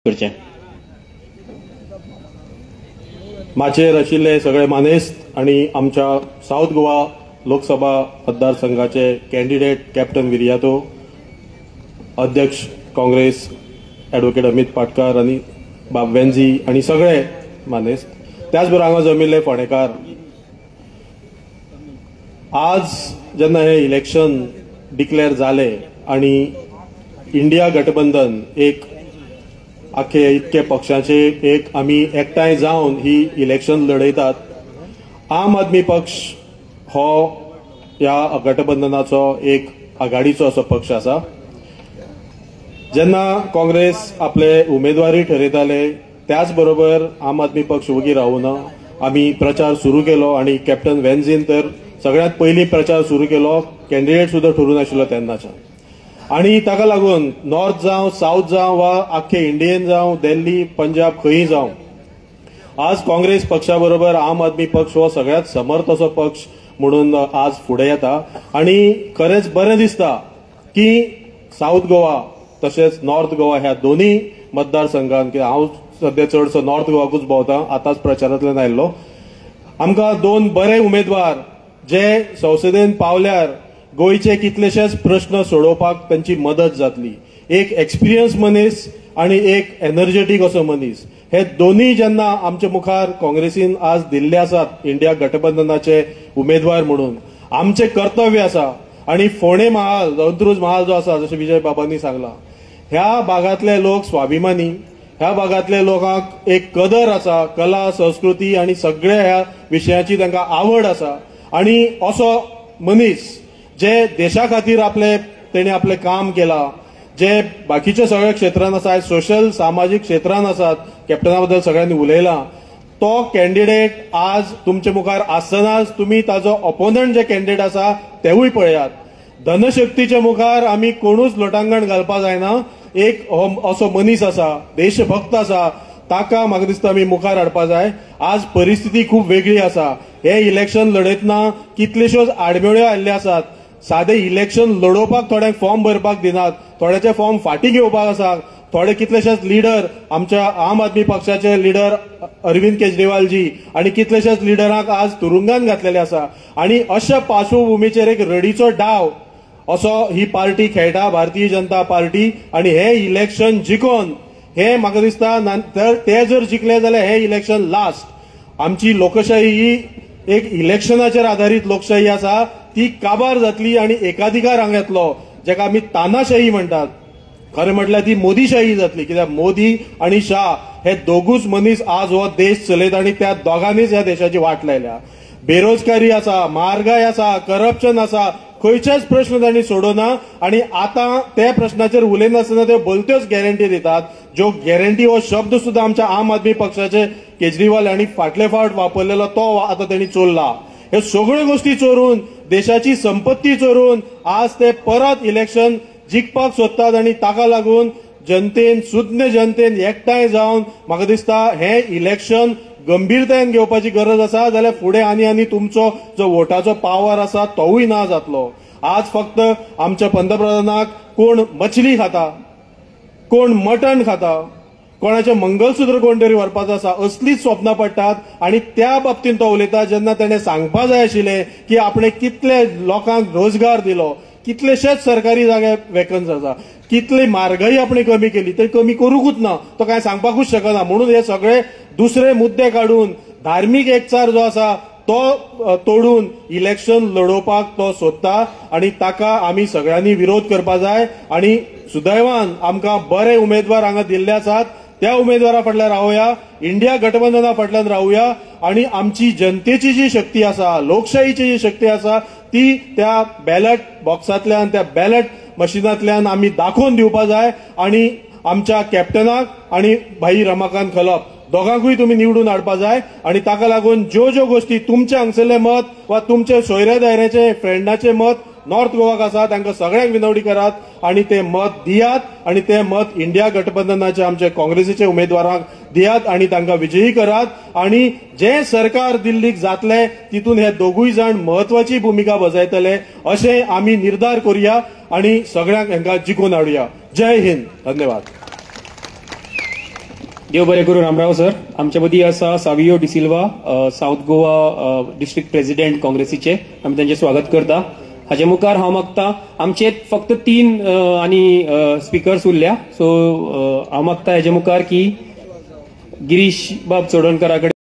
करचें माचेर आशिल्ले सगळे मानेस्त आणि आमच्या साउथ गोवा लोकसभा मतदारसंघाचे कॅन्डिडेट कॅप्टन विर्यातो, अध्यक्ष काँग्रेस ॲडव्होकेट अमित पाटकर आणि बाब वेंझी आणि सगळे मानेस्त, त्याचबरोबर हांगा जमिल्ले फोंडेकार, आज जेन्ना हे इलेक्शन डिक्लेअर जाले आणि इंडिया गठबंधन एक आखे इतके पक्षाचे एक आमी एकठांय जावन ही इलेक्शन लढयतात। आम आदमी पक्ष हो ह्या गठबंधनाचो एक आघाडीचो असो पक्ष आसा। जेन्ना काँग्रेस आपले उमेदवारी ठरयताले त्याच बरोबर आम आदमी पक्ष वगी रावूना आमी प्रचार सुरू केलो आणि कॅप्टन वेंझीन तर सगळ्यात पयलीं प्रचार सुरू केलो, कॅन्डिडेट सुद्धा ठरू नाशिल्लो तेन्नाच्यान। आणि ताका लागून नॉर्थ जावं साउथ जावं वा आख्खे इंडियेन जावं दिल्ली पंजाब खंयी जावं आज काँग्रेस पक्षा बरोबर आम आदमी पक्ष हो सगळ्यात समर्थ असो पक्ष म्हणून आज फुडें येता। आणि खरेंच बरें दिसता की साउथ गोवा तशेंच नॉर्थ गोवा ह्या दोन्ही मतदारसंघांत, हांव सध्या चडसो नॉर्थ गोवाकूच भोंवता, आतांच प्रचारांतल्यान आयिल्लो, आमकां दोन बरे उमेदवार जे संसदेन पावल्यार गोयचे कितलेशेच प्रश्न सोडोवपाक तांची मदत जातली। एक एक्सपिरियन्स मनीस आणि एक एनर्जेटीक असो मनीस, हे दोन्ही जेन्ना आमचे मुखार काँग्रेसीन आज दिल्ले आसात इंडिया गठबंधनाचे उमेदवार म्हणून, आमचे कर्तव्य आसा। आणि फोंडे महाल, अंत्रुज महाल जो आसा, जशें विजय बाबांनी सांगला, ह्या भागातले लोक स्वाभिमानी, ह्या भागातले लोकांक एक कदर आसा, कला संस्कृती आणि सगळ्या ह्या विशयाची तांकां आवड आसा। आणि असो मनीस जे देशा खातीर तेणे आपले काम केला, जे बाकीच्या सगळ्या क्षेत्रांत आसा, सोशल सामाजिक क्षेत्रांत आसात, कॅप्टना बद्दल सगळ्यांनी उलयलां, तो कॅन्डिडेट आज तुमचे मुखार आसतनाच तुमी ताजो ऑपोनंट जे कॅन्डिडेट आसा तेवूय पळयात। धनशक्तीच्या मुखार आमी कोणूच लोटांगण घालपा जायना। एक असो मनीस आसा, देशभक्त आसा, ताका म्हाका दिसता आमी मुखार हाडपा जाय। आज परिस्थिती खूप वेगळी आसा। हे इलेक्शन लढयतना कितल्योश्योच आडमेळ्यो आयिल्ल्यो आसात। साधे इलेक्शन लडोवपाक थोड्यांक फॉर्म भरपाक दिनात, थोड्याचे फॉर्म फाटीं घेवपाक आसा, थोडे कितलेशेच लिडर, आमच्या आम आदमी पक्षाचे लिडर अरविंद केजरीवालजी आणि कितलेशेच लिडरांक आज तुरुंगात घातलेले आसा। आणि अशा पार्श्वभूमीचेर एक रडीचो डाव असो ही पार्टी खेळटा, भारतीय जनता पार्टी। आणि हे इलेक्शन जिखोन हे म्हाका दिसता ते जर जिखले जाल्यार हे इलेक्शन लास्ट। आमची लोकशाही ही एक इलेक्शनाचेर आधारित लोकशाही आसा, ती काबार जातली आणि एकाधिकार हांगा येतलो, जेका आमी तानाशाही म्हणटात। खरें म्हटल्यार ती मोदीशाही जातली, कित्याक मोदी आणि शाह हे दोगूच मनीस आज हो देश चलयता आणि त्या दोगांनीच ह्या देशाची वाट लायल्या। बेरोजगारी आसा, म्हारगाय आसा, करप्शन आसा, खंयचेच प्रश्न तांणी सोडोना। आणि आता त्या प्रश्नाचेर उलयनासतना ते बोलत्योच गॅरंटी दितात, ज्यो गॅरंटी हो शब्द सुद्धा आमच्या आम आदमी पक्षाचे केजरीवाल हांणी फाटले फावट वापरलेलो तो आता तांणी चोरला। हे सगळ्यो गोष्टी चोरून, देशाची संपत्ती चोरून आज ते परत इलेक्शन जिखपाक सोदतात। आणि ताका लागून जनतेन, सुज्ञ जनतेन एकठांय जावन म्हाका दिसता हे इलेक्शन गंभीरतायेन घेवपाची गरज आसा, जाल्यार फुडें आनी तुमचो जो वोटाचो पावर आसा तोवूय ना जातलो। आज फक्त आमच्या पंतप्रधानाक कोण मछली खाता, कोण मटण खाता, कोणाचे मंगलसूत्र कोण तरी व्हरपाचो आसा, असलीच स्वप्नां पडटात। आणि त्या बाबतींत तो उलयता जेन्ना ताणें सांगपा जाय आशिल्लें की आपणे कितले लोकांक रोजगार दिलो, कितलेशेच सरकारी जागे वेकन्स आसा, कितली म्हारगाई आपण कमी केली, ते कमी करूंकूच ना, तो काय सांगपाकूच शकना। म्हणून हे सगळे दुसरे मुद्दे काढून धार्मीक एकचार जो आसा तो तोडून इलेक्शन लडोवपाक तो सोदता। आणि ताका आमी सगळ्यांनी विरोध करपा जाय। आणि सुदैवान आमकां बरे उमेदवार हांगा दिल्ले आसात, त्या उमेदवारा फाटल्यान रावुया, इंडिया गठबंधना फाटल्यान रावुया। आणि आमची जनतेची जी शक्ती आसा, लोकशाहीची जी शक्ती आसा, ती त्या बॅलट बॉक्सांतल्यान, त्या बॅलट मशिनांतल्यान आमी दाखोवन दिवपा जाय। आणि आमच्या कॅप्टनाक आणि भाई रमाकांत खलप दोगांकूय तुम्ही निवडून हाडपा जाय। आणि ताका लागून ज्यो गोष्टी तुमचे हांगसरले मत वा तुमचे सोयऱ्या दायऱ्याचे फ्रेंडाचे मत नॉर्थ गोवाक आसा तांकां सगळ्यांक विनवणी करात आणि ते मत दियात। आणि ते मत इंडिया गठबंधनाचे आमचे काँग्रेसीचे उमेदवारांक दियात आणि तांकां विजयी करात। आणि जे सरकार दिल्लीक जातले तितून हे दोगूय जाण महत्वाची भूमिका बजयतले अशें आमी निर्धार करूया आणि सगळ्यांक हांकां जिखून हाडुया। जय हिंद, धन्यवाद। देव बरें करूं रामराव सर. आमचे मदीं आसा Savio D'Silva, South Goa district president काँग्रेसीचे. आमी तांचे स्वागत करता. हाचे मुखार हांव मागता, आमचे फक्त 3 आनी स्पिकर्स उरल्या, सो हांव मागता हेजे मुखार की गिरीश बाब चोडणकरा कडेन